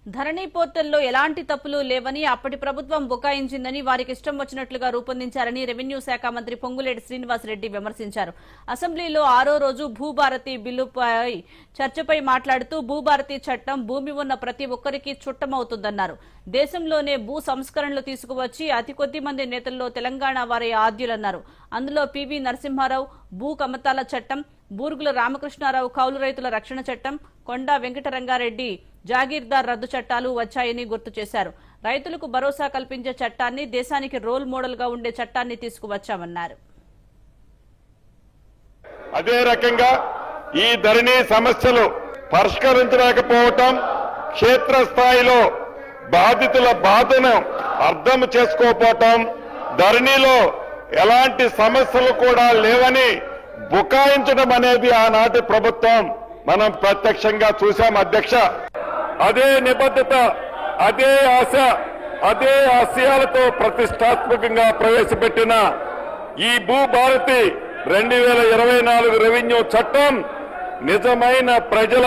ధరణి పోర్టల్లో ఎలాంటి తప్పులు లేవని అప్పటి ప్రభుత్వం బుకాయించిందని వారికి ఇష్టం వచ్చినట్లుగా రూపొందించారని రెవెన్యూ శాఖ మంత్రి పొంగులేటి శ్రీనివాసరెడ్డి విమర్శించారు. అసెంబ్లీలో 6వ రోజు భూభారతి బిల్లుపై చర్చపై మాట్లాడుతూ భూభారతి చట్టం భూమి ఉన్న ప్రతి ఒక్కరికి చుట్టమవుతుందన్నారు. దేశంలోనే భూ సంస్కరణలు తీసుకువచ్చి అతి కొద్ది మంది నేతల్లో తెలంగాణ వారి ఆద్యులన్నారు. అందులో పివి నరసింహారావు భూ కమతాల చట్టం, బూరుగుల రామకృష్ణారావు కౌలు రైతుల రక్షణ చట్టం, కొండా వెంకటరంగారెడ్డి జాగీర్దార్ రద్దు చట్టాలు వచ్చాయని గుర్తు చేశారు. రైతులకు భరోసా కల్పించే చట్టాన్ని, దేశానికి రోల్ మోడల్ గా ఉండే చట్టాన్ని తీసుకువచ్చామన్నారు. అదే రకంగా ఈ ధరణి సమస్యలు పరిష్కరించలేకపోవటం, క్షేత్రస్థాయిలో బాధితుల బాధను అర్థం చేసుకోకపోవటం, ధరణిలో ఎలాంటి సమస్యలు కూడా లేవని బుకాయించడం అనేది ఆనాటి ప్రభుత్వం మనం ప్రత్యక్షంగా చూశాం అధ్యక్ష. అదే నిబద్ధత, అదే ఆశ, అదే ఆశయాలతో ప్రతిష్టాత్మకంగా ప్రవేశపెట్టిన ఈ భూభారతి 2024 రెవెన్యూ చట్టం నిజమైన ప్రజల